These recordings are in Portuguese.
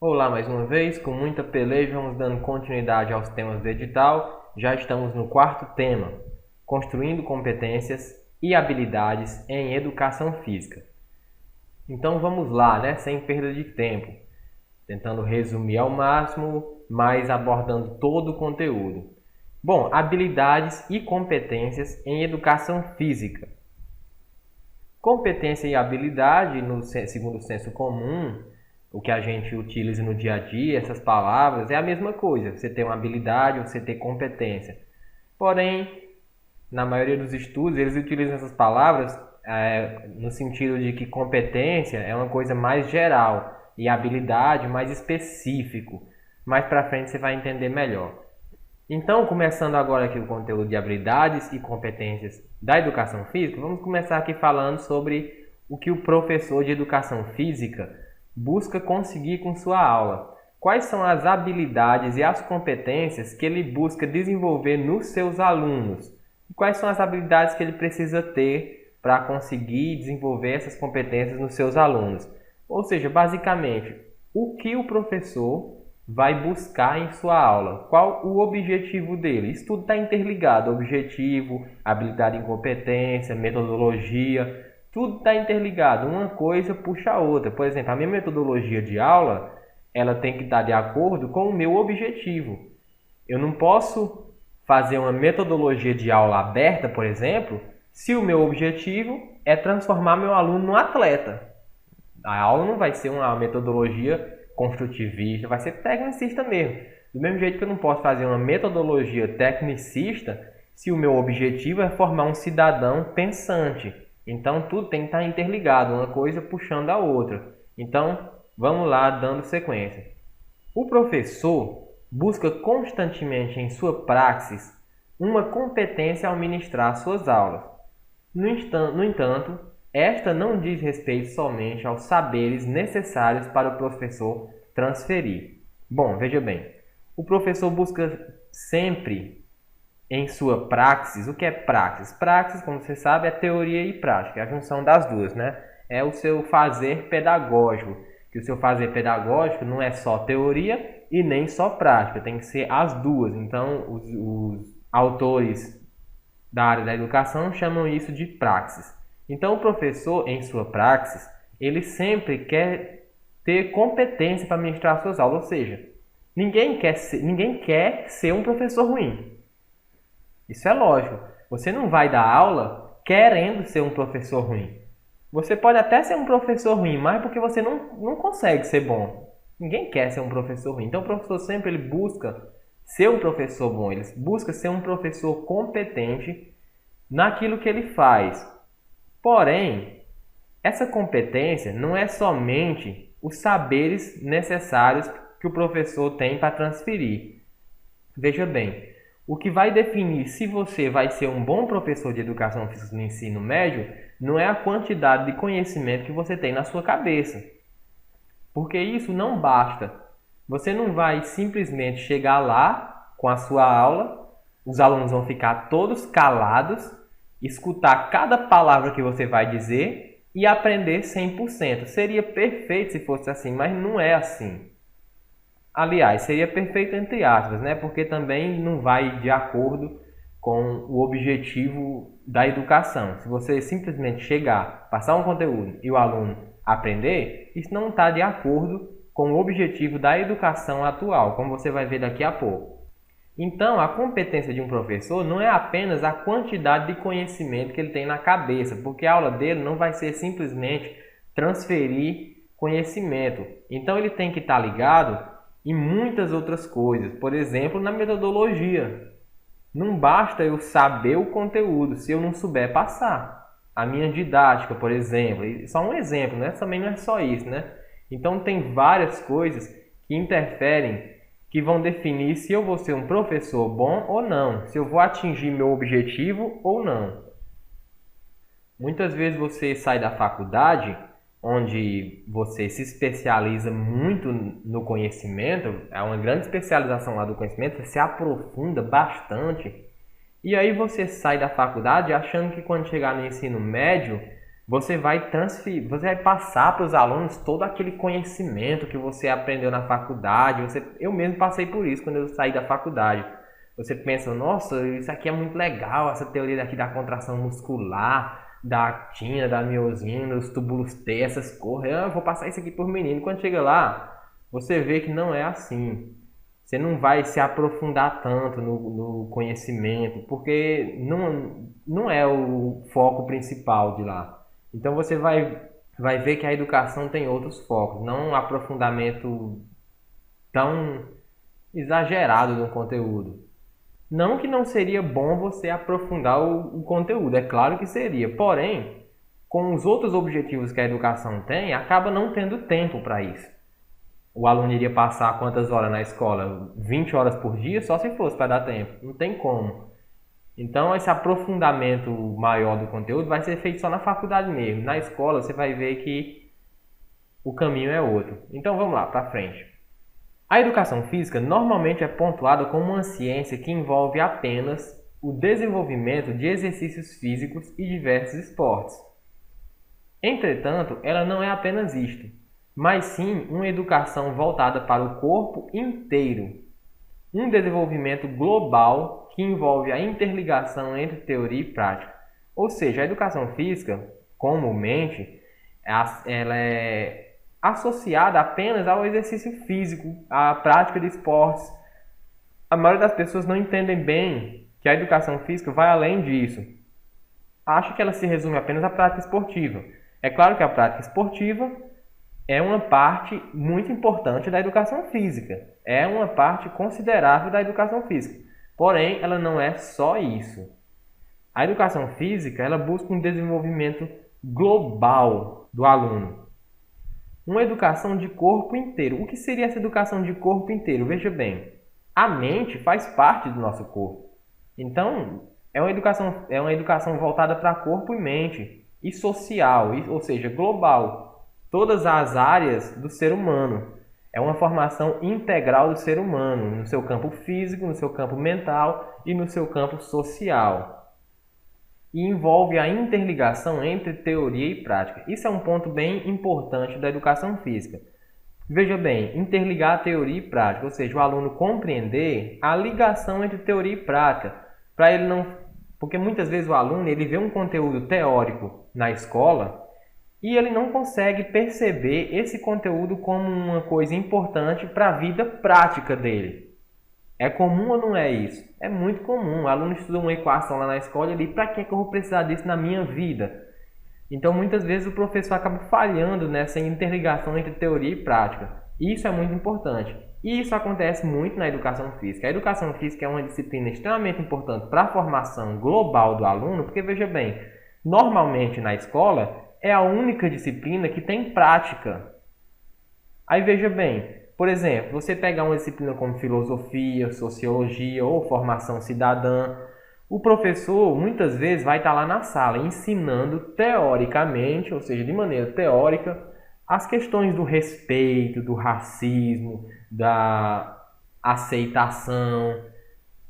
Olá mais uma vez, com muita peleja, vamos dando continuidade aos temas do edital. Já estamos no quarto tema, construindo competências e habilidades em educação física. Então vamos lá, sem perda de tempo, tentando resumir ao máximo, mas abordando todo o conteúdo. Bom, habilidades e competências em educação física. Competência e habilidade, segundo o senso comum, o que a gente utiliza no dia a dia, essas palavras, é a mesma coisa. Você tem uma habilidade, você tem competência. Porém, na maioria dos estudos, eles utilizam essas palavras no sentido de que competência é uma coisa mais geral e habilidade mais específico. Mais para frente você vai entender melhor. Então, começando agora aqui o conteúdo de habilidades e competências da educação física, vamos começar aqui falando sobre o que o professor de educação física busca conseguir com sua aula. Quais são as habilidades e as competências que ele busca desenvolver nos seus alunos? E quais são as habilidades que ele precisa ter para conseguir desenvolver essas competências nos seus alunos? Ou seja, basicamente, o que o professor vai buscar em sua aula? Qual o objetivo dele? Isso tudo está interligado. Objetivo, habilidade e competência, metodologia, tudo está interligado. Uma coisa puxa a outra. Por exemplo, a minha metodologia de aula, ela tem que estar de acordo com o meu objetivo. Eu não posso fazer uma metodologia de aula aberta, por exemplo, se o meu objetivo é transformar meu aluno num atleta. A aula não vai ser uma metodologia construtivista, vai ser tecnicista mesmo. Do mesmo jeito que eu não posso fazer uma metodologia tecnicista se o meu objetivo é formar um cidadão pensante. Então tudo tem que estar interligado, uma coisa puxando a outra. Então vamos lá, dando sequência. O professor busca constantemente em sua praxis uma competência ao ministrar suas aulas. No entanto, esta não diz respeito somente aos saberes necessários para o professor transferir. Bom, veja bem, o professor busca sempre em sua praxis. O que é praxis? Praxis, como você sabe, é teoria e prática, é a junção das duas, É o seu fazer pedagógico, que o seu fazer pedagógico não é só teoria e nem só prática, tem que ser as duas. Então, os autores da área da educação chamam isso de praxis. Então, o professor, em sua praxis, ele sempre quer ter competência para ministrar suas aulas. Ou seja, ninguém quer ser um professor ruim. Isso é lógico. Você não vai dar aula querendo ser um professor ruim. Você pode até ser um professor ruim, mas porque você não consegue ser bom. Ninguém quer ser um professor ruim. Então, o professor sempre ele busca ser um professor bom. Ele busca ser um professor competente naquilo que ele faz. Porém, essa competência não é somente os saberes necessários que o professor tem para transferir. Veja bem, o que vai definir se você vai ser um bom professor de educação física no ensino médio não é a quantidade de conhecimento que você tem na sua cabeça. Porque isso não basta. Você não vai simplesmente chegar lá com a sua aula, os alunos vão ficar todos calados, escutar cada palavra que você vai dizer e aprender 100%. Seria perfeito se fosse assim, mas não é assim. Aliás, seria perfeito entre aspas, Porque também não vai de acordo com o objetivo da educação. Se você simplesmente chegar, passar um conteúdo e o aluno aprender, isso não está de acordo com o objetivo da educação atual, como você vai ver daqui a pouco. Então, a competência de um professor não é apenas a quantidade de conhecimento que ele tem na cabeça, porque a aula dele não vai ser simplesmente transferir conhecimento. Então, ele tem que estar ligado em muitas outras coisas. Por exemplo, na metodologia. Não basta eu saber o conteúdo se eu não souber passar. A minha didática, por exemplo, só um exemplo, Também não é só isso, Então, tem várias coisas que interferem, que vão definir se eu vou ser um professor bom ou não, se eu vou atingir meu objetivo ou não. Muitas vezes você sai da faculdade, onde você se especializa muito no conhecimento, é uma grande especialização lá do conhecimento, você se aprofunda bastante, e aí você sai da faculdade achando que quando chegar no ensino médio, você vai transferir, você vai passar para os alunos todo aquele conhecimento que você aprendeu na faculdade. Eu mesmo passei por isso quando eu saí da faculdade. Você pensa, nossa, isso aqui é muito legal, essa teoria daqui da contração muscular, da actina, da miosina, dos túbulos T, essas coisas. Eu vou passar isso aqui por menino. Quando chega lá, você vê que não é assim. Você não vai se aprofundar tanto no conhecimento, porque não é o foco principal de lá. Então você vai ver que a educação tem outros focos, não um aprofundamento tão exagerado no conteúdo. Não que não seria bom você aprofundar o conteúdo, é claro que seria. Porém, com os outros objetivos que a educação tem, acaba não tendo tempo para isso. O aluno iria passar quantas horas na escola? 20 horas por dia? Só se fosse para dar tempo. Não tem como. Então, esse aprofundamento maior do conteúdo vai ser feito só na faculdade mesmo. Na escola, você vai ver que o caminho é outro. Então, vamos lá, para frente. A educação física normalmente é pontuada como uma ciência que envolve apenas o desenvolvimento de exercícios físicos e diversos esportes. Entretanto, ela não é apenas isto, mas sim uma educação voltada para o corpo inteiro. Um desenvolvimento global que envolve a interligação entre teoria e prática. Ou seja, a educação física, comumente, ela é associada apenas ao exercício físico, à prática de esportes. A maioria das pessoas não entendem bem que a educação física vai além disso. Acha que ela se resume apenas à prática esportiva. É claro que a prática esportiva é uma parte muito importante da educação física. É uma parte considerável da educação física. Porém, ela não é só isso. A educação física, ela busca um desenvolvimento global do aluno. Uma educação de corpo inteiro. O que seria essa educação de corpo inteiro? Veja bem, a mente faz parte do nosso corpo. Então, é uma educação voltada para corpo e mente, e social, ou seja, global. Todas as áreas do ser humano. É uma formação integral do ser humano, no seu campo físico, no seu campo mental e no seu campo social. E envolve a interligação entre teoria e prática. Isso é um ponto bem importante da educação física. Veja bem, interligar teoria e prática, ou seja, o aluno compreender a ligação entre teoria e prática, para ele não, porque muitas vezes o aluno ele vê um conteúdo teórico na escola e ele não consegue perceber esse conteúdo como uma coisa importante para a vida prática dele. É comum ou não é isso? É muito comum. O aluno estuda uma equação lá na escola e ele, para que eu vou precisar disso na minha vida? Então, muitas vezes o professor acaba falhando nessa interligação entre teoria e prática. Isso é muito importante. E isso acontece muito na educação física. A educação física é uma disciplina extremamente importante para a formação global do aluno, porque, veja bem, normalmente na escola é a única disciplina que tem prática. Aí, veja bem, por exemplo, você pegar uma disciplina como filosofia, sociologia ou formação cidadã, o professor muitas vezes vai estar lá na sala ensinando teoricamente, ou seja, de maneira teórica, as questões do respeito, do racismo, da aceitação,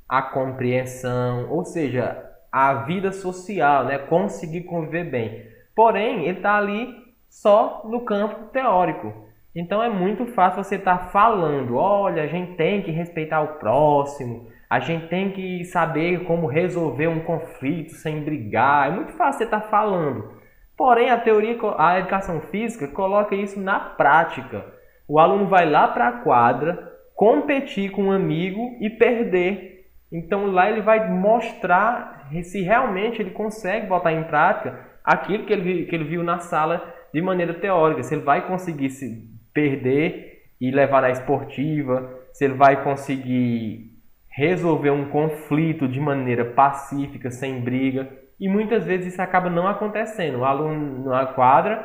a compreensão, ou seja, a vida social, né? Conseguir conviver bem. Porém, ele está ali só no campo teórico. Então é muito fácil você estar falando, olha, a gente tem que respeitar o próximo, a gente tem que saber como resolver um conflito sem brigar. É muito fácil você estar falando. Porém, a educação física coloca isso na prática. O aluno vai lá para a quadra, competir com um amigo e perder. Então lá ele vai mostrar se realmente ele consegue botar em prática aquilo que ele viu na sala de maneira teórica. Se ele vai conseguir se perder e levar na esportiva, se ele vai conseguir resolver um conflito de maneira pacífica, sem briga. E muitas vezes isso acaba não acontecendo. O aluno na quadra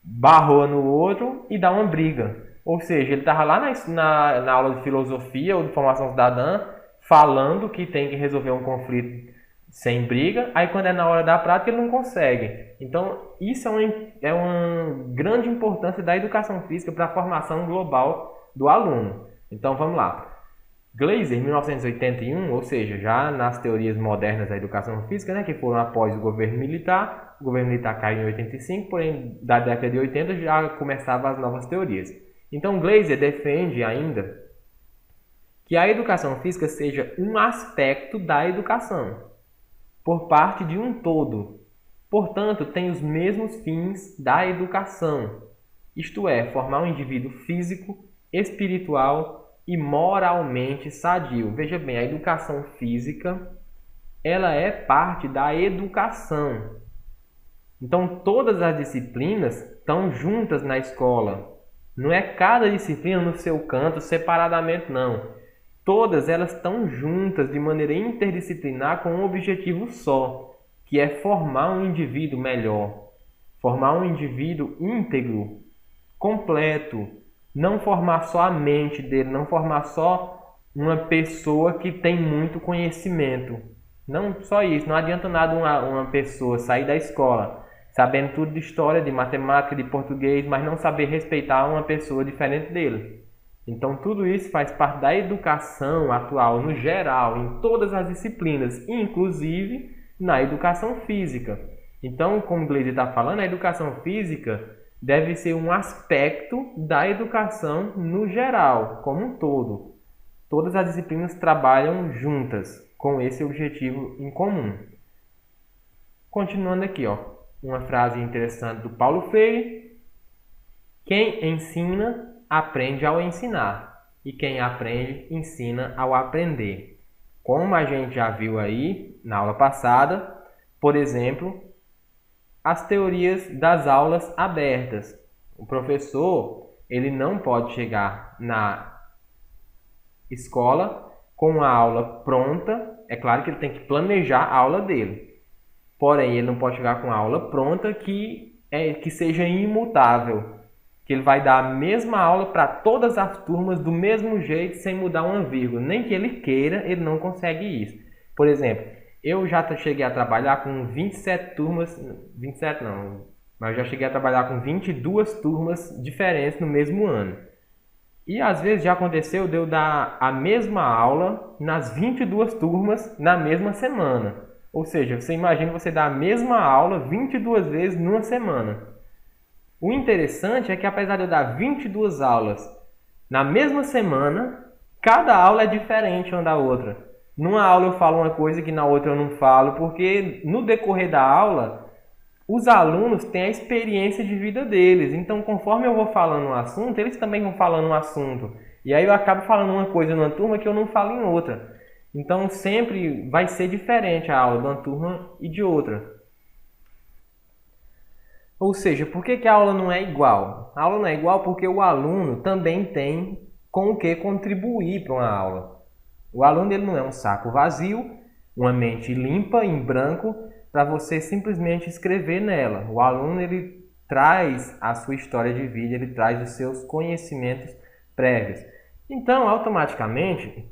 barrou no outro e dá uma briga. Ou seja, ele estava lá na aula de filosofia ou de formação cidadã falando que tem que resolver um conflito sem briga, aí quando é na hora da prática ele não consegue. Então isso é uma grande importância da educação física para a formação global do aluno. Então vamos lá. Glaser, 1981, ou seja, já nas teorias modernas da educação física, né, que foram após o governo militar caiu em 85, porém da década de 80 já começavam as novas teorias. Então Glaser defende ainda que a educação física seja um aspecto da educação, por parte de um todo. Portanto, tem os mesmos fins da educação, isto é, formar um indivíduo físico, espiritual e moralmente sadio. Veja bem, a educação física, ela é parte da educação. Então, todas as disciplinas estão juntas na escola. Não é cada disciplina no seu canto separadamente, não. Todas elas estão juntas de maneira interdisciplinar com um objetivo só, que é formar um indivíduo melhor, formar um indivíduo íntegro, completo, não formar só a mente dele, não formar só uma pessoa que tem muito conhecimento. Não só isso, não adianta nada uma pessoa sair da escola sabendo tudo de história, de matemática, de português, mas não saber respeitar uma pessoa diferente dele. Então, tudo isso faz parte da educação atual, no geral, em todas as disciplinas, inclusive na educação física. Então, como o Glaser está falando, a educação física deve ser um aspecto da educação no geral, como um todo. Todas as disciplinas trabalham juntas, com esse objetivo em comum. Continuando aqui, uma frase interessante do Paulo Freire. Quem ensina aprende ao ensinar, e quem aprende, ensina ao aprender. Como a gente já viu aí na aula passada, por exemplo, as teorias das aulas abertas. O professor, ele não pode chegar na escola com a aula pronta. É claro que ele tem que planejar a aula dele. Porém, ele não pode chegar com a aula pronta que seja imutável. Que ele vai dar a mesma aula para todas as turmas do mesmo jeito, sem mudar uma vírgula. Nem que ele queira, ele não consegue isso. Por exemplo, eu já cheguei a trabalhar com 27 turmas, 27 não, mas eu já cheguei a trabalhar com 22 turmas diferentes no mesmo ano. E às vezes já aconteceu de eu dar a mesma aula nas 22 turmas na mesma semana. Ou seja, você imagina você dar a mesma aula 22 vezes numa semana. O interessante é que apesar de eu dar 22 aulas na mesma semana, cada aula é diferente uma da outra. Numa aula eu falo uma coisa que na outra eu não falo, porque no decorrer da aula, os alunos têm a experiência de vida deles. Então, conforme eu vou falando um assunto, eles também vão falando um assunto. E aí eu acabo falando uma coisa numa turma que eu não falo em outra. Então, sempre vai ser diferente a aula de uma turma e de outra. Ou seja, por que a aula não é igual? A aula não é igual porque o aluno também tem com o que contribuir para uma aula. O aluno ele não é um saco vazio, uma mente limpa, em branco, para você simplesmente escrever nela. O aluno ele traz a sua história de vida, ele traz os seus conhecimentos prévios. Então, automaticamente,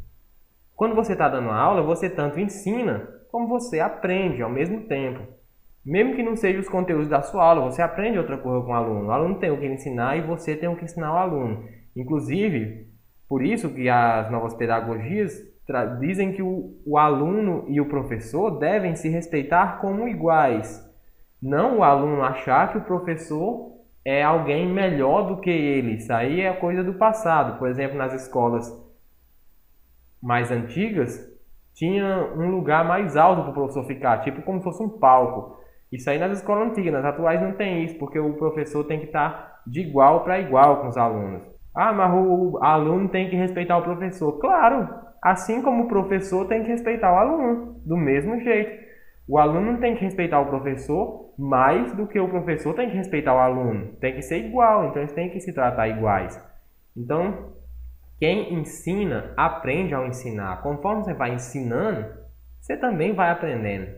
quando você está dando aula, você tanto ensina como você aprende ao mesmo tempo. Mesmo que não seja os conteúdos da sua aula, você aprende outra coisa com o aluno. O aluno tem o que ensinar e você tem o que ensinar ao aluno. Inclusive, por isso que as novas pedagogias dizem que o aluno e o professor devem se respeitar como iguais. Não o aluno achar que o professor é alguém melhor do que ele. Isso aí é coisa do passado. Por exemplo, nas escolas mais antigas, tinha um lugar mais alto para o professor ficar, tipo como se fosse um palco. Isso aí nas escolas antigas, nas atuais não tem isso, porque o professor tem que estar de igual para igual com os alunos. Ah, mas o aluno tem que respeitar o professor. Claro, assim como o professor tem que respeitar o aluno, do mesmo jeito. O aluno não tem que respeitar o professor mais do que o professor tem que respeitar o aluno. Tem que ser igual, então eles têm que se tratar iguais. Então, quem ensina, aprende ao ensinar. Conforme você vai ensinando, você também vai aprendendo.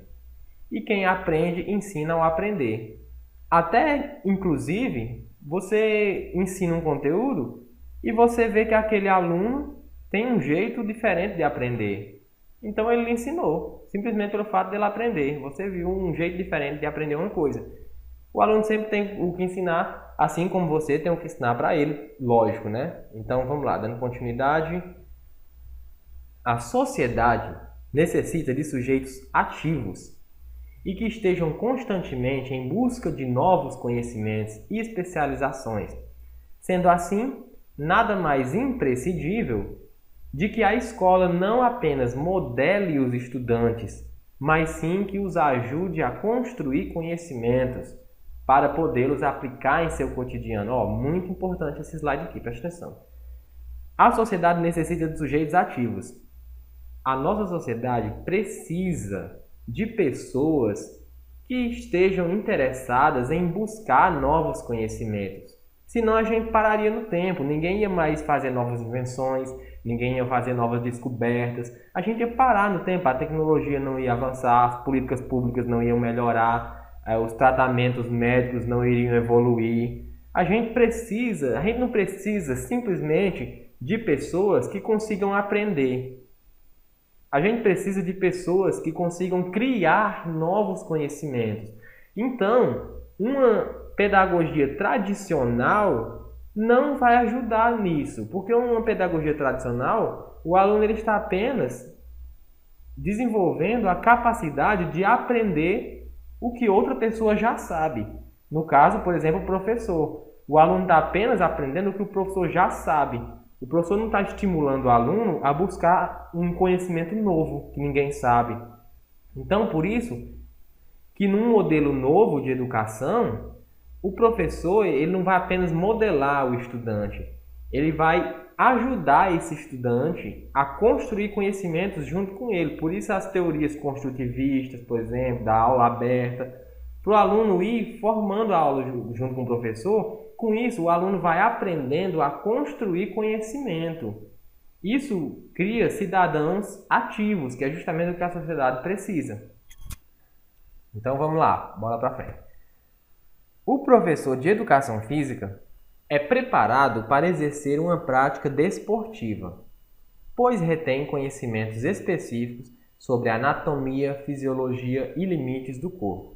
E quem aprende, ensina ao aprender. Até, inclusive, você ensina um conteúdo e você vê que aquele aluno tem um jeito diferente de aprender. Então ele lhe ensinou, simplesmente pelo fato dele aprender. Você viu um jeito diferente de aprender uma coisa. O aluno sempre tem o que ensinar, assim como você tem o que ensinar para ele, lógico, né? Então vamos lá, dando continuidade. A sociedade necessita de sujeitos ativos e que estejam constantemente em busca de novos conhecimentos e especializações. Sendo assim, nada mais imprescindível de que a escola não apenas modele os estudantes, mas sim que os ajude a construir conhecimentos para podê-los aplicar em seu cotidiano. Muito importante esse slide aqui, presta atenção. A sociedade necessita de sujeitos ativos. A nossa sociedade precisa de pessoas que estejam interessadas em buscar novos conhecimentos. Senão a gente pararia no tempo, ninguém ia mais fazer novas invenções, ninguém ia fazer novas descobertas, a gente ia parar no tempo, a tecnologia não ia avançar, as políticas públicas não iam melhorar, os tratamentos médicos não iriam evoluir. A gente não precisa simplesmente de pessoas que consigam aprender. A gente precisa de pessoas que consigam criar novos conhecimentos. Então, uma pedagogia tradicional não vai ajudar nisso, porque uma pedagogia tradicional, o aluno ele está apenas desenvolvendo a capacidade de aprender o que outra pessoa já sabe. No caso, por exemplo, o professor. O aluno está apenas aprendendo o que o professor já sabe. O professor não está estimulando o aluno a buscar um conhecimento novo que ninguém sabe. Então, por isso que num modelo novo de educação, o professor ele não vai apenas modelar o estudante, ele vai ajudar esse estudante a construir conhecimentos junto com ele. Por isso as teorias construtivistas, por exemplo, da aula aberta, para o aluno ir formando a aula junto com o professor. Com isso, o aluno vai aprendendo a construir conhecimento. Isso cria cidadãos ativos, que é justamente o que a sociedade precisa. Então vamos lá, bola para frente. O professor de educação física é preparado para exercer uma prática desportiva, pois retém conhecimentos específicos sobre anatomia, fisiologia e limites do corpo.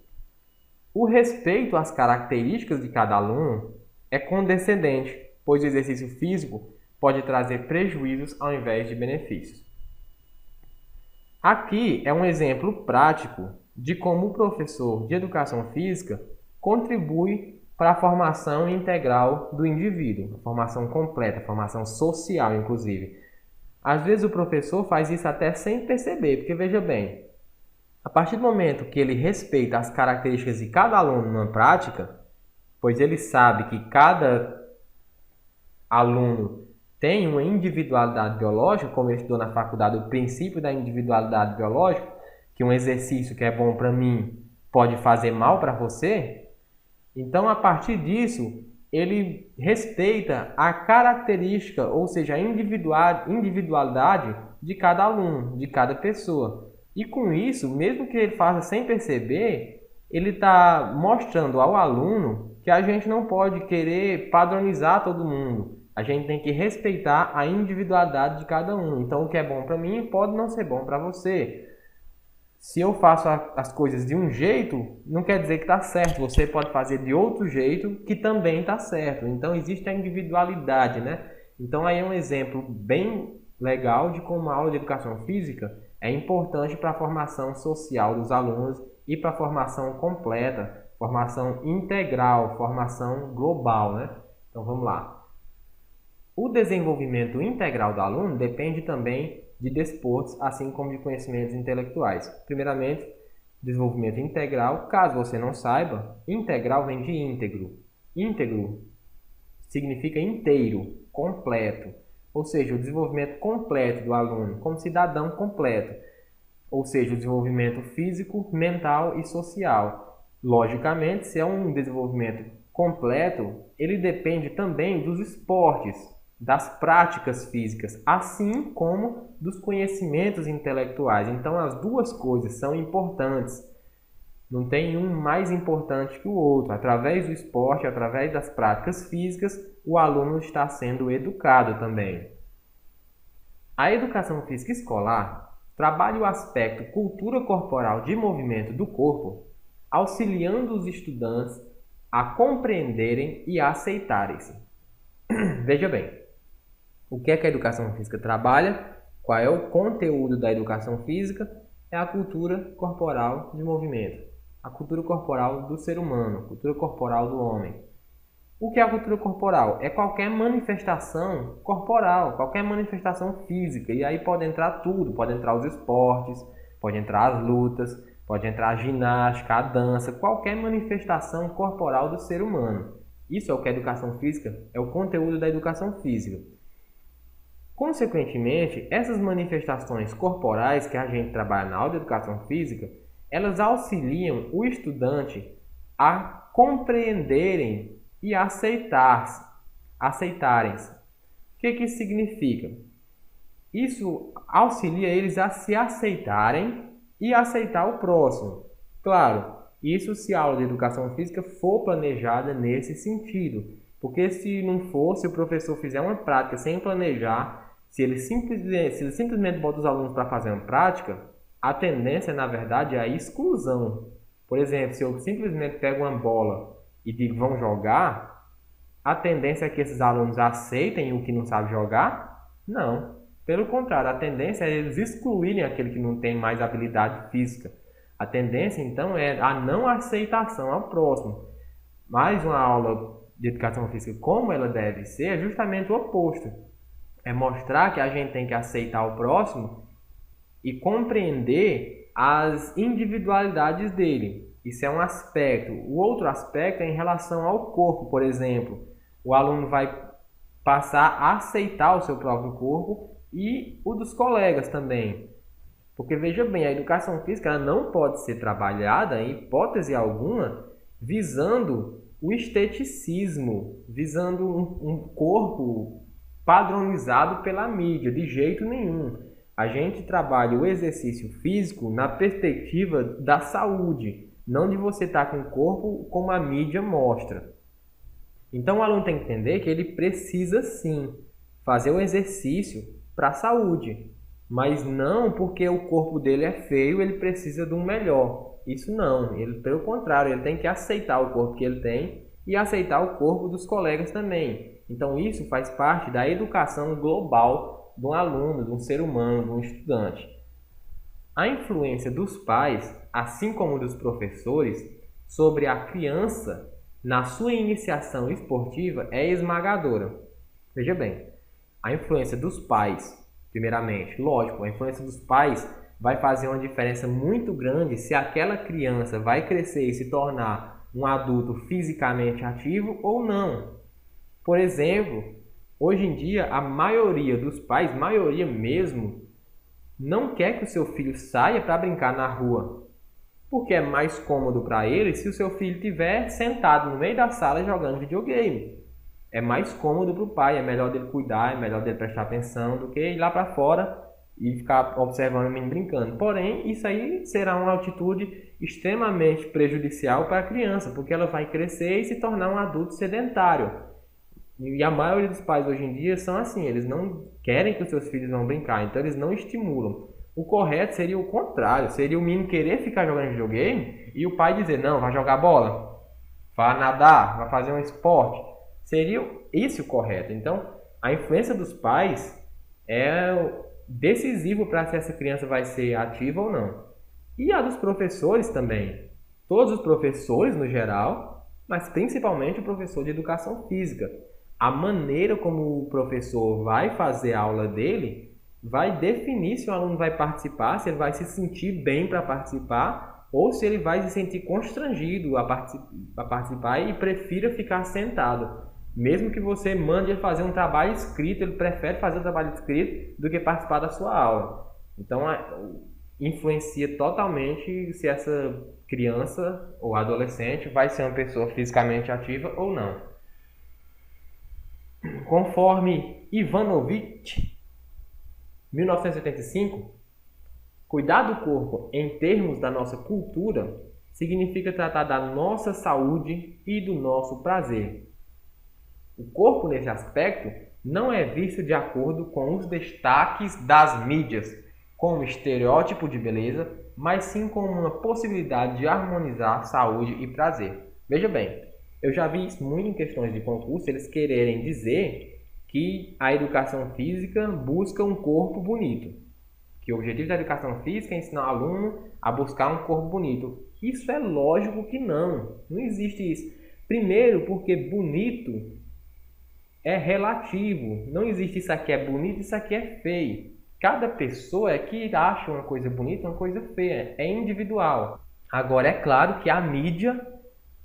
O respeito às características de cada aluno é condescendente, pois o exercício físico pode trazer prejuízos ao invés de benefícios. Aqui é um exemplo prático de como o professor de educação física contribui para a formação integral do indivíduo, a formação completa, a formação social, inclusive. Às vezes o professor faz isso até sem perceber, porque veja bem, a partir do momento que ele respeita as características de cada aluno na prática, pois ele sabe que cada aluno tem uma individualidade biológica, como ele estudou na faculdade, o princípio da individualidade biológica, que um exercício que é bom para mim pode fazer mal para você. Então, a partir disso, ele respeita a característica, ou seja, a individualidade de cada aluno, de cada pessoa. E com isso, mesmo que ele faça sem perceber, ele está mostrando ao aluno que a gente não pode querer padronizar todo mundo. A gente tem que respeitar a individualidade de cada um. Então, o que é bom para mim pode não ser bom para você. Se eu faço as coisas de um jeito, não quer dizer que está certo. Você pode fazer de outro jeito que também está certo. Então, existe a individualidade, né? Então, aí é um exemplo bem legal de como a aula de educação física é importante para a formação social dos alunos e para a formação completa, formação integral, formação global, né? Então, vamos lá. O desenvolvimento integral do aluno depende também de desportos, assim como de conhecimentos intelectuais. Primeiramente, desenvolvimento integral, caso você não saiba, integral vem de íntegro. Íntegro significa inteiro, completo, ou seja, o desenvolvimento completo do aluno, como cidadão completo, ou seja, o desenvolvimento físico, mental e social. Logicamente, se é um desenvolvimento completo, ele depende também dos esportes, das práticas físicas, assim como dos conhecimentos intelectuais. Então, as duas coisas são importantes. Não tem um mais importante que o outro. Através do esporte, através das práticas físicas, o aluno está sendo educado também. A educação física escolar trabalha o aspecto cultura corporal de movimento do corpo, auxiliando os estudantes a compreenderem e a aceitarem-se. Veja bem, o que é que a educação física trabalha? Qual é o conteúdo da educação física? É a cultura corporal de movimento, a cultura corporal do ser humano, a cultura corporal do homem. O que é a cultura corporal? É qualquer manifestação corporal, qualquer manifestação física. E aí pode entrar tudo, pode entrar os esportes, pode entrar as lutas, pode entrar a ginástica, a dança, qualquer manifestação corporal do ser humano. Isso é o que é educação física, é o conteúdo da educação física. Consequentemente, essas manifestações corporais que a gente trabalha na aula de educação física, elas auxiliam o estudante a compreenderem e aceitarem. O que isso significa? Isso auxilia eles a se aceitarem e aceitar o próximo. Claro, isso se a aula de educação física for planejada nesse sentido. Porque se não for, se o professor fizer uma prática sem planejar, se ele simplesmente bota os alunos para fazer uma prática, a tendência, na verdade, é a exclusão. Por exemplo, se eu simplesmente pego uma bola e digo vão jogar, a tendência é que esses alunos aceitem o que não sabe jogar? Não. Pelo contrário, a tendência é eles excluírem aquele que não tem mais habilidade física. A tendência, então, é a não aceitação ao próximo. Mais uma aula de educação física, como ela deve ser, é justamente o oposto. É mostrar que a gente tem que aceitar o próximo e compreender as individualidades dele. Isso é um aspecto. O outro aspecto é em relação ao corpo, por exemplo. O aluno vai passar a aceitar o seu próprio corpo e o dos colegas também. Porque, veja bem, a educação física ela não pode ser trabalhada, em hipótese alguma, visando o esteticismo, visando um corpo padronizado pela mídia, de jeito nenhum. A gente trabalha o exercício físico na perspectiva da saúde, não de você estar com o corpo como a mídia mostra. Então o aluno tem que entender que ele precisa sim fazer o exercício para a saúde, mas não porque o corpo dele é feio, ele precisa de um melhor. Isso não, ele, pelo contrário, ele tem que aceitar o corpo que ele tem e aceitar o corpo dos colegas também. Então isso faz parte da educação global de um aluno, de um ser humano, de um estudante. A influência dos pais, assim como dos professores, sobre a criança na sua iniciação esportiva é esmagadora. Veja bem, a influência dos pais, primeiramente, lógico, a influência dos pais vai fazer uma diferença muito grande se aquela criança vai crescer e se tornar um adulto fisicamente ativo ou não. Por exemplo, hoje em dia a maioria dos pais, maioria mesmo, não quer que o seu filho saia para brincar na rua, porque é mais cômodo para ele se o seu filho estiver sentado no meio da sala jogando videogame. É mais cômodo para o pai, é melhor dele cuidar, é melhor dele prestar atenção do que ir lá para fora e ficar observando o menino brincando. Porém, isso aí será uma atitude extremamente prejudicial para a criança, porque ela vai crescer e se tornar um adulto sedentário. E a maioria dos pais hoje em dia são assim, eles não querem que os seus filhos vão brincar, então eles não estimulam. O correto seria o contrário, seria o menino querer ficar jogando videogame e o pai dizer, não, vai jogar bola, vai nadar, vai fazer um esporte. Seria esse o correto. Então, a influência dos pais é decisivo para se essa criança vai ser ativa ou não. E a dos professores também. Todos os professores no geral, mas principalmente o professor de educação física. A maneira como o professor vai fazer a aula dele vai definir se o aluno vai participar, se ele vai se sentir bem para participar ou se ele vai se sentir constrangido a participar e prefira ficar sentado. Mesmo que você mande ele fazer um trabalho escrito, ele prefere fazer o trabalho escrito do que participar da sua aula. Então, influencia totalmente se essa criança ou adolescente vai ser uma pessoa fisicamente ativa ou não. Conforme Ivanovic, 1985, cuidar do corpo em termos da nossa cultura significa tratar da nossa saúde e do nosso prazer. O corpo, nesse aspecto, não é visto de acordo com os destaques das mídias, como estereótipo de beleza, mas sim como uma possibilidade de harmonizar saúde e prazer. Veja bem, eu já vi isso muito em questões de concurso, eles quererem dizer que a educação física busca um corpo bonito. Que o objetivo da educação física é ensinar o aluno a buscar um corpo bonito. Isso é lógico que não. Não existe isso. Primeiro, porque bonito é relativo. Não existe isso aqui é bonito, isso aqui é feio. Cada pessoa é que acha uma coisa bonita, uma coisa feia. É individual. Agora, é claro que a mídia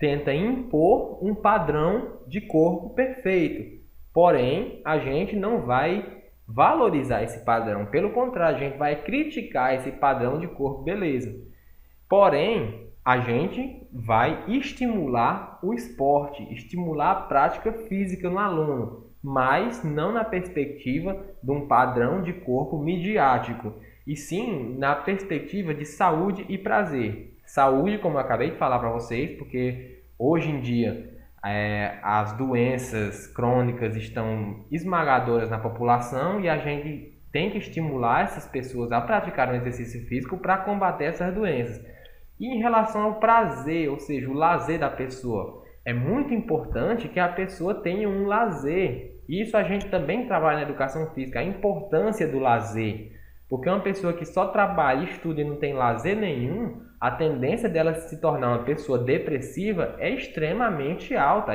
tenta impor um padrão de corpo perfeito. Porém, a gente não vai valorizar esse padrão. Pelo contrário, a gente vai criticar esse padrão de corpo beleza. Porém, a gente vai estimular o esporte, estimular a prática física no aluno, mas não na perspectiva de um padrão de corpo midiático, e sim na perspectiva de saúde e prazer. Saúde, como eu acabei de falar para vocês, porque hoje em dia as doenças crônicas estão esmagadoras na população e a gente tem que estimular essas pessoas a praticar um exercício físico para combater essas doenças. E em relação ao prazer, ou seja, o lazer da pessoa, é muito importante que a pessoa tenha um lazer. Isso a gente também trabalha na educação física, a importância do lazer. Porque uma pessoa que só trabalha, estuda e não tem lazer nenhum, a tendência dela se tornar uma pessoa depressiva é extremamente alta,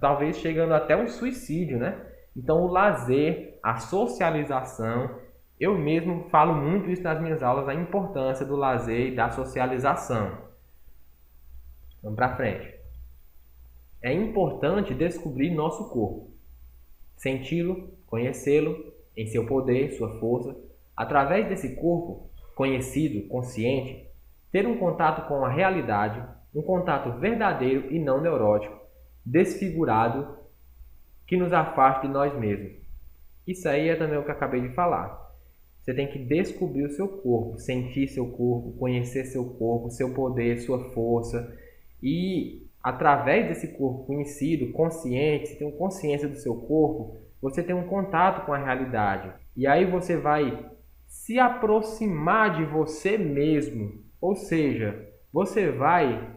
talvez chegando até um suicídio, né? Então o lazer, a socialização, eu mesmo falo muito isso nas minhas aulas, a importância do lazer e da socialização. Vamos para frente. É importante descobrir nosso corpo, senti-lo, conhecê-lo em seu poder, sua força. Através desse corpo conhecido, consciente, ter um contato com a realidade, um contato verdadeiro e não neurótico, desfigurado, que nos afaste de nós mesmos. Isso aí é também o que eu acabei de falar. Você tem que descobrir o seu corpo, sentir seu corpo, conhecer seu corpo, seu poder, sua força. E através desse corpo conhecido, consciente, você tem uma consciência do seu corpo, você tem um contato com a realidade. E aí você vai se aproximar de você mesmo. Ou seja, você vai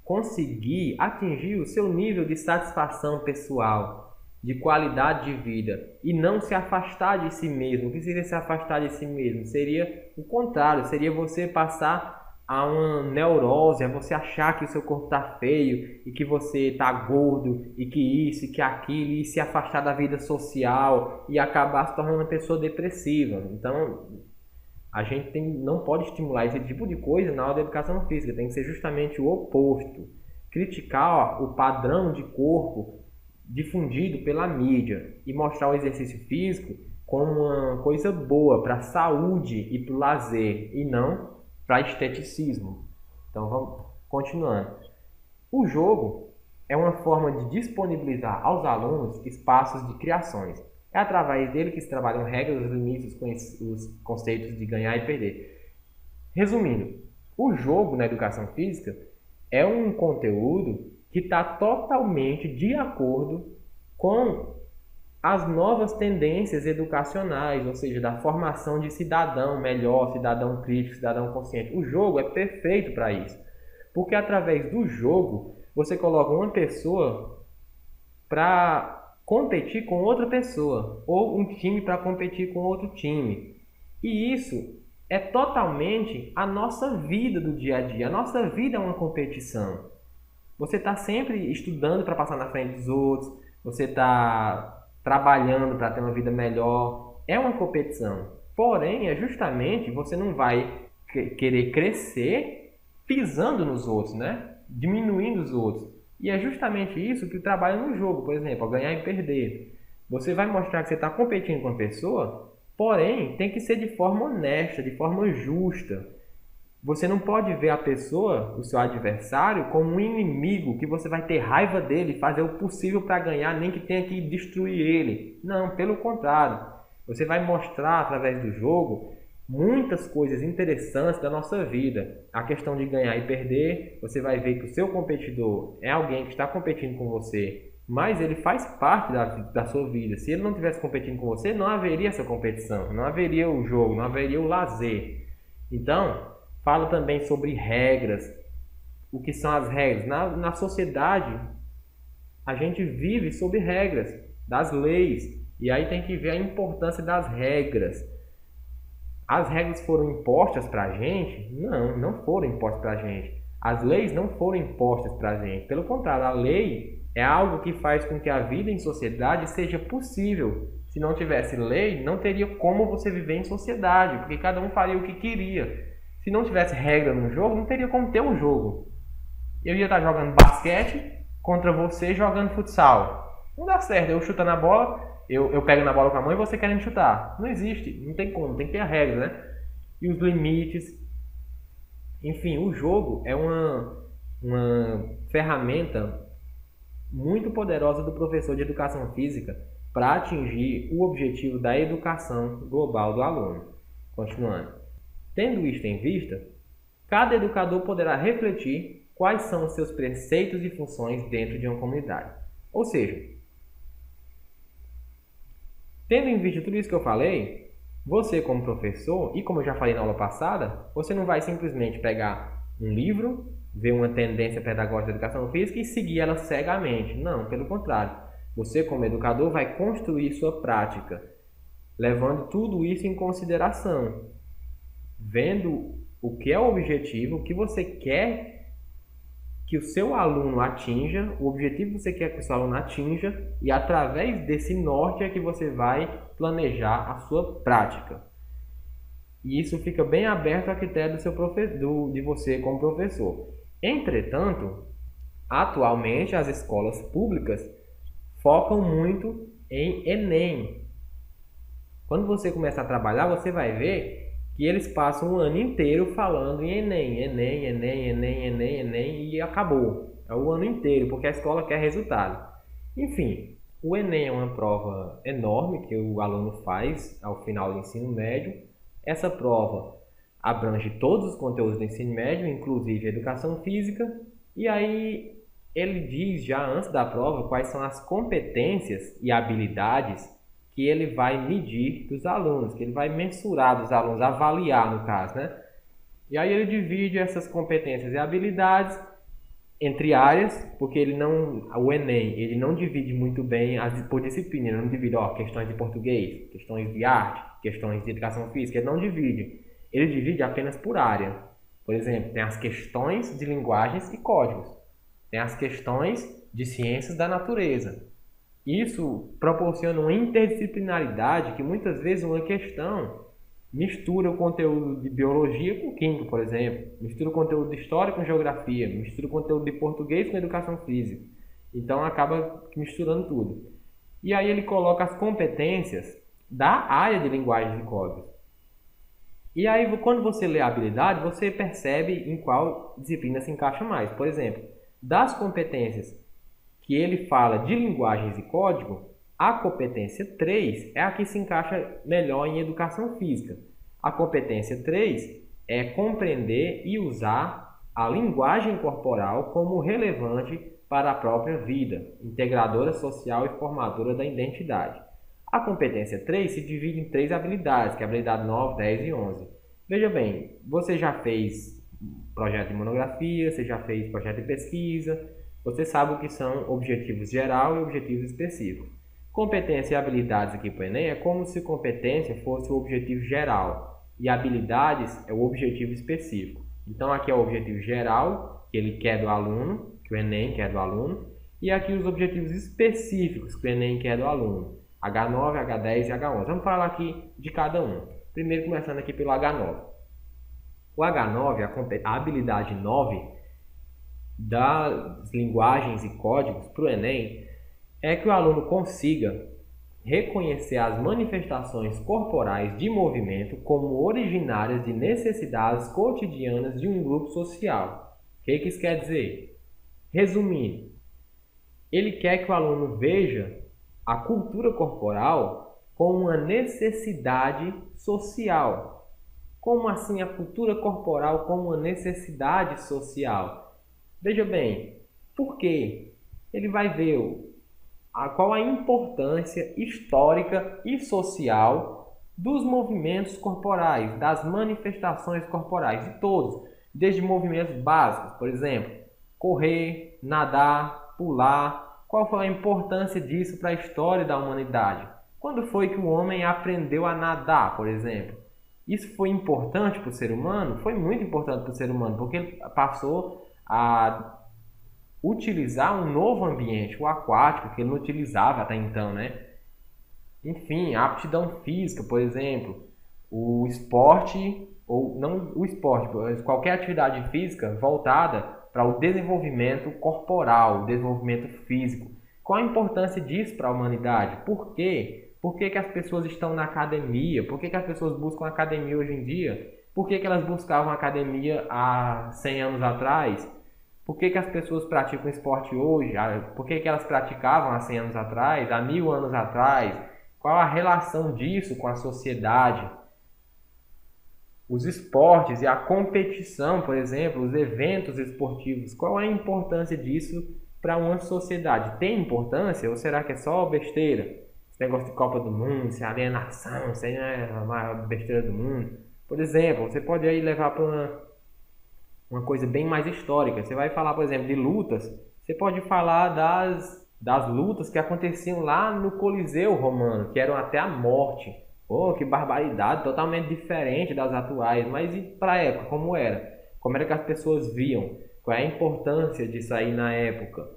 conseguir atingir o seu nível de satisfação pessoal, de qualidade de vida, e não se afastar de si mesmo. O que seria se afastar de si mesmo? Seria o contrário, seria você passar a uma neurose, é você achar que o seu corpo está feio, e que você está gordo, e que isso, e que aquilo, e se afastar da vida social, e acabar se tornando uma pessoa depressiva. Então, a gente não pode estimular esse tipo de coisa na aula de educação física, tem que ser justamente o oposto. Criticar o padrão de corpo difundido pela mídia e mostrar o exercício físico como uma coisa boa para a saúde e para o lazer, e não para esteticismo. Então vamos continuando. O jogo é uma forma de disponibilizar aos alunos espaços de criações. É através dele que se trabalham regras, os limites, os conceitos de ganhar e perder. Resumindo, o jogo na educação física é um conteúdo que está totalmente de acordo com as novas tendências educacionais, ou seja, da formação de cidadão melhor, cidadão crítico, cidadão consciente. O jogo é perfeito para isso, porque através do jogo você coloca uma pessoa para competir com outra pessoa, ou um time para competir com outro time. E isso é totalmente a nossa vida do dia a dia. A nossa vida é uma competição. Você está sempre estudando para passar na frente dos outros, você está trabalhando para ter uma vida melhor. É uma competição. Porém, é justamente você não vai querer crescer pisando nos outros, né? Diminuindo os outros. E é justamente isso que trabalha no jogo, por exemplo, ganhar e perder. Você vai mostrar que você está competindo com uma pessoa, porém, tem que ser de forma honesta, de forma justa. Você não pode ver a pessoa, o seu adversário, como um inimigo, que você vai ter raiva dele, fazer o possível para ganhar, nem que tenha que destruir ele. Não, pelo contrário. Você vai mostrar através do jogo muitas coisas interessantes da nossa vida. A questão de ganhar e perder, você vai ver que o seu competidor é alguém que está competindo com você, mas ele faz parte da sua vida. Se ele não estivesse competindo com você, não haveria essa competição, não haveria o jogo, não haveria o lazer. Então, falo também sobre regras. O que são as regras? Na sociedade, a gente vive sob regras das leis. E aí tem que ver a importância das regras. As regras foram impostas para a gente? Não, não foram impostas para a gente. As leis não foram impostas para a gente. Pelo contrário, a lei é algo que faz com que a vida em sociedade seja possível. Se não tivesse lei, não teria como você viver em sociedade, porque cada um faria o que queria. Se não tivesse regra no jogo, não teria como ter um jogo. Eu ia estar jogando basquete contra você jogando futsal. Não dá certo, eu chutando a bola, eu pego na bola com a mão e você querendo chutar. Não existe, não tem como, tem que ter a regra, né? E os limites. Enfim, o jogo é uma ferramenta muito poderosa do professor de educação física para atingir o objetivo da educação global do aluno. Continuando. Tendo isto em vista, cada educador poderá refletir quais são os seus preceitos e funções dentro de uma comunidade. Ou seja, tendo em vista tudo isso que eu falei, você como professor, e como eu já falei na aula passada, você não vai simplesmente pegar um livro, ver uma tendência pedagógica da educação física e seguir ela cegamente. Não, pelo contrário. Você como educador vai construir sua prática, levando tudo isso em consideração, vendo o que é o objetivo, o que você quer que o seu aluno atinja, o objetivo que você quer que o seu aluno atinja, e através desse norte é que você vai planejar a sua prática. E isso fica bem aberto a critério de você como professor. Entretanto, atualmente as escolas públicas focam muito em Enem. Quando você começar a trabalhar, você vai ver que eles passam o ano inteiro falando em Enem, Enem, Enem, Enem, Enem, Enem e acabou. É o ano inteiro, porque a escola quer resultado. Enfim, o Enem é uma prova enorme que o aluno faz ao final do ensino médio. Essa prova abrange todos os conteúdos do ensino médio, inclusive educação física, e aí ele diz já antes da prova quais são as competências e habilidades que ele vai medir dos alunos, que ele vai mensurar dos alunos, avaliar no caso, né? E aí ele divide essas competências e habilidades entre áreas, porque o Enem, ele não divide muito bem por disciplina, ele não divide, questões de português, questões de arte, questões de educação física, ele não divide. Ele divide apenas por área. Por exemplo, tem as questões de linguagens e códigos, tem as questões de ciências da natureza. Isso proporciona uma interdisciplinaridade que muitas vezes uma questão mistura o conteúdo de biologia com química, por exemplo, mistura o conteúdo de história com geografia, mistura o conteúdo de português com educação física. Então acaba misturando tudo. E aí ele coloca as competências da área de linguagens e códigos. E aí quando você lê a habilidade, você percebe em qual disciplina se encaixa mais. Por exemplo, das competências que ele fala de linguagens e código, a competência 3 é a que se encaixa melhor em educação física. A competência 3 é compreender e usar a linguagem corporal como relevante para a própria vida, integradora social e formadora da identidade. A competência 3 se divide em 3 habilidades, que é a habilidade 9, 10 e 11. Veja bem, você já fez projeto de monografia, você já fez projeto de pesquisa, você sabe o que são objetivos geral e objetivos específicos. Competência e habilidades aqui para o Enem é como se competência fosse o objetivo geral e habilidades é o objetivo específico. Então aqui é o objetivo geral, que ele quer do aluno, que o Enem quer do aluno, e aqui os objetivos específicos que o Enem quer do aluno, H9, H10 e H11. Vamos falar aqui de cada um. Primeiro começando aqui pelo H9. O H9, a habilidade 9, das linguagens e códigos para o Enem é que o aluno consiga reconhecer as manifestações corporais de movimento como originárias de necessidades cotidianas de um grupo social. O que isso quer dizer? Resumindo, ele quer que o aluno veja a cultura corporal como uma necessidade social. Como assim a cultura corporal como uma necessidade social? Veja bem, por quê? Ele vai ver qual a importância histórica e social dos movimentos corporais, das manifestações corporais, de todos, desde movimentos básicos, por exemplo, correr, nadar, pular. Qual foi a importância disso para a história da humanidade? Quando foi que o homem aprendeu a nadar, por exemplo? Isso foi importante para o ser humano? Foi muito importante para o ser humano, porque ele passou a utilizar um novo ambiente, o aquático, que ele não utilizava até então, né? Enfim, a aptidão física, por exemplo, o esporte, ou não o esporte, mas qualquer atividade física voltada para o desenvolvimento corporal, o desenvolvimento físico. Qual a importância disso para a humanidade? Por quê? Por que que as pessoas estão na academia? Por que que as pessoas buscam academia hoje em dia? Por que que elas buscavam academia há 100 anos atrás? Por que que as pessoas praticam esporte hoje? Por que que elas praticavam há 100 anos atrás, há 1000 anos atrás? Qual a relação disso com a sociedade? Os esportes e a competição, por exemplo, os eventos esportivos, qual a importância disso para uma sociedade? Tem importância ou será que é só besteira? Esse negócio de Copa do Mundo, isso é alienação, isso aí não é a maior besteira do mundo. Por exemplo, você pode aí levar para uma coisa bem mais histórica. Você vai falar, por exemplo, de lutas, você pode falar das lutas que aconteciam lá no Coliseu Romano, que eram até a morte. Oh, que barbaridade, totalmente diferente das atuais. Mas e para a época, como era? Como era que as pessoas viam? Qual é a importância disso aí na época?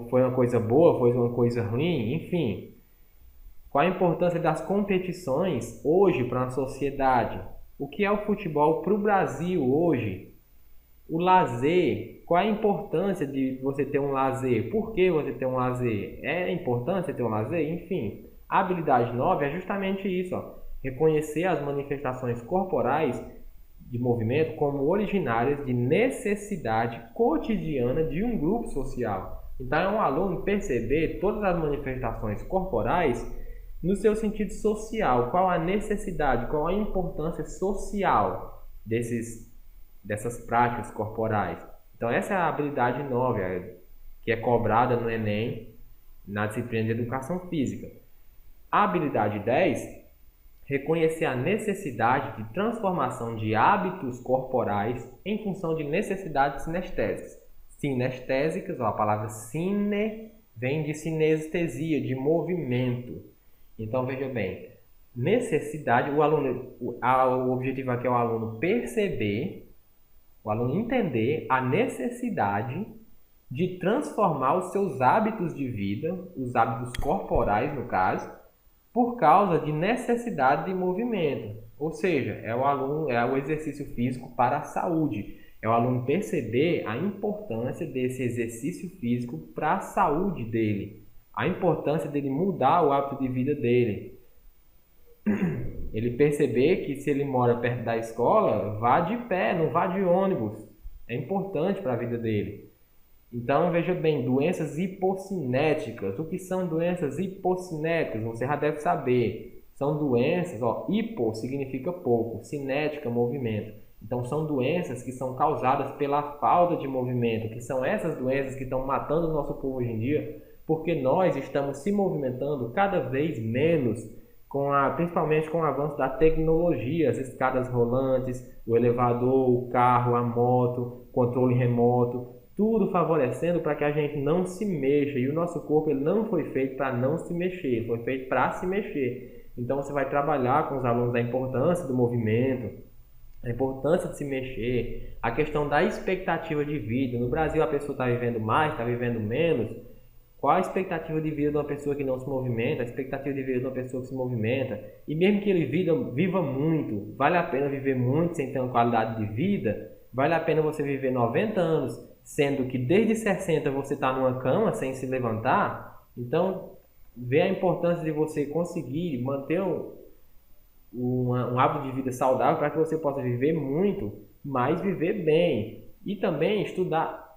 Foi uma coisa boa? Foi uma coisa ruim? Enfim, qual a importância das competições hoje para a sociedade? O que é o futebol para o Brasil hoje? O lazer, qual a importância de você ter um lazer? Por que você ter um lazer? É importante você ter um lazer? Enfim, a habilidade 9 é justamente isso, ó, reconhecer as manifestações corporais de movimento como originárias de necessidade cotidiana de um grupo social. Então é um aluno perceber todas as manifestações corporais no seu sentido social, qual a necessidade, qual a importância social dessas práticas corporais. Então essa é a habilidade 9, que é cobrada no Enem, na disciplina de Educação Física. A habilidade 10, reconhecer a necessidade de transformação de hábitos corporais em função de necessidades sinestésicas. Sinestésicas, a palavra cine vem de sinestesia, de movimento. Então veja bem, necessidade, o objetivo aqui é o aluno perceber, o aluno entender a necessidade de transformar os seus hábitos de vida, os hábitos corporais no caso, por causa de necessidade de movimento. Ou seja, é o exercício físico para a saúde. É o aluno perceber a importância desse exercício físico para a saúde dele, a importância dele mudar o hábito de vida dele. Ele perceber que se ele mora perto da escola, vá de pé, não vá de ônibus. É importante para a vida dele. Então, veja bem, doenças hipocinéticas. O que são doenças hipocinéticas? Você já deve saber. São doenças, hipo significa pouco, cinética, movimento. Então, são doenças que são causadas pela falta de movimento, que são essas doenças que estão matando o nosso povo hoje em dia, porque nós estamos se movimentando cada vez menos, principalmente com o avanço da tecnologia, as escadas rolantes, o elevador, o carro, a moto, controle remoto, tudo favorecendo para que a gente não se mexa. E o nosso corpo ele não foi feito para não se mexer, foi feito para se mexer. Então você vai trabalhar com os alunos a importância do movimento, a importância de se mexer, a questão da expectativa de vida. No Brasil a pessoa está vivendo mais, está vivendo menos. Qual a expectativa de vida de uma pessoa que não se movimenta, a expectativa de vida de uma pessoa que se movimenta? E mesmo que ele viva muito, vale a pena viver muito sem ter uma qualidade de vida? Vale a pena você viver 90 anos, sendo que desde 60 você está numa cama sem se levantar? Então, vê a importância de você conseguir manter um hábito de vida saudável para que você possa viver muito, mas viver bem. E também estudar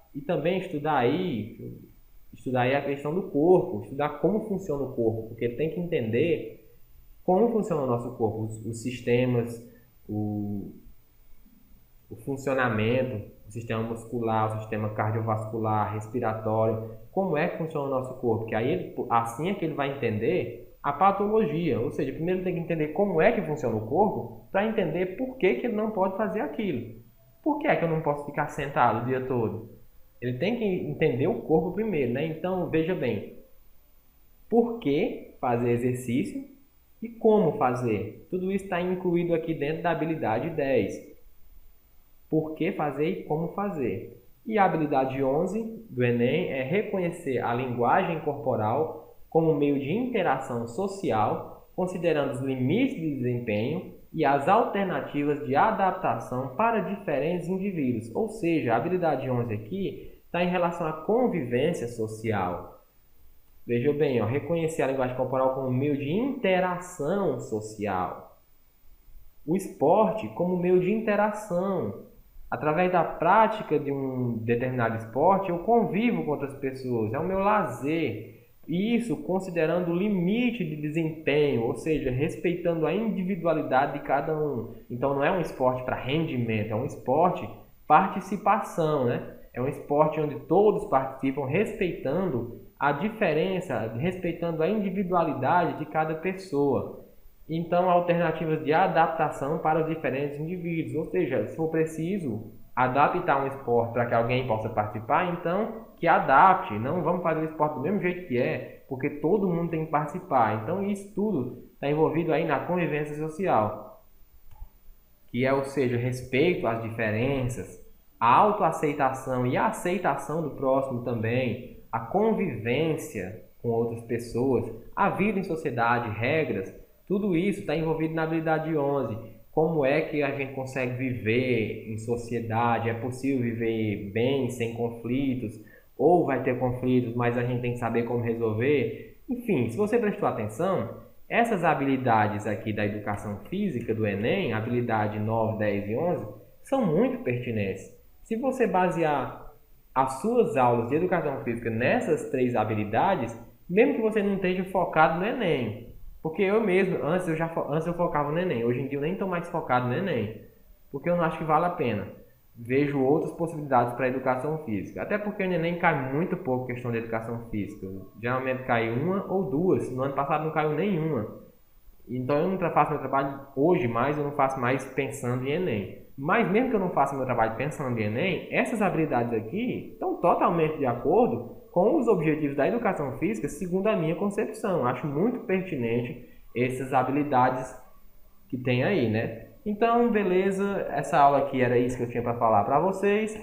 aí a questão do corpo, estudar como funciona o corpo, porque tem que entender como funciona o nosso corpo, os sistemas, o funcionamento, o sistema muscular, o sistema cardiovascular, respiratório, como é que funciona o nosso corpo, que aí assim é que ele vai entender a patologia, ou seja, primeiro tem que entender como é que funciona o corpo para entender por que ele não pode fazer aquilo. Por que é que eu não posso ficar sentado o dia todo? Ele tem que entender o corpo primeiro, né? Então, veja bem, por que fazer exercício e como fazer. Tudo isso está incluído aqui dentro da habilidade 10. Por que fazer e como fazer. E a habilidade 11 do Enem é reconhecer a linguagem corporal como meio de interação social, considerando os limites de desempenho e as alternativas de adaptação para diferentes indivíduos. Ou seja, a habilidade 11 aqui está em relação à convivência social. Veja bem, reconhecer a linguagem corporal como meio de interação social. O esporte como meio de interação. Através da prática de um determinado esporte, eu convivo com outras pessoas, é o meu lazer. E isso considerando o limite de desempenho, ou seja, respeitando a individualidade de cada um. Então não é um esporte para rendimento, é um esporte participação, né? É um esporte onde todos participam respeitando a diferença, respeitando a individualidade de cada pessoa. Então, alternativas de adaptação para os diferentes indivíduos. Ou seja, se for preciso adaptar um esporte para que alguém possa participar, então que adapte. Não vamos fazer o esporte do mesmo jeito que é, porque todo mundo tem que participar. Então, isso tudo está envolvido aí na convivência social, que é, ou seja, respeito às diferenças, a autoaceitação e a aceitação do próximo também, a convivência com outras pessoas, a vida em sociedade, regras. Tudo isso está envolvido na habilidade 11. Como é que a gente consegue viver em sociedade? É possível viver bem, sem conflitos? Ou vai ter conflitos, mas a gente tem que saber como resolver? Enfim, se você prestou atenção, essas habilidades aqui da educação física do Enem, habilidade 9, 10 e 11, são muito pertinentes. Se você basear as suas aulas de educação física nessas 3 habilidades, mesmo que você não esteja focado no Enem, porque eu mesmo, antes eu focava no Enem. Hoje em dia eu nem estou mais focado no Enem. Porque eu não acho que vale a pena. Vejo outras possibilidades para a educação física. Até porque no Enem cai muito pouco questão de educação física. Geralmente cai 1 ou 2. No ano passado não caiu nenhuma. Então eu não faço meu trabalho hoje mais, eu não faço mais pensando em Enem. Mas mesmo que eu não faça meu trabalho pensando em Enem, essas habilidades aqui estão totalmente de acordo com os objetivos da educação física, segundo a minha concepção. Acho muito pertinente essas habilidades que tem aí, né? Então, beleza, essa aula aqui era isso que eu tinha para falar para vocês.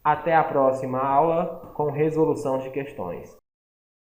Até a próxima aula com resolução de questões.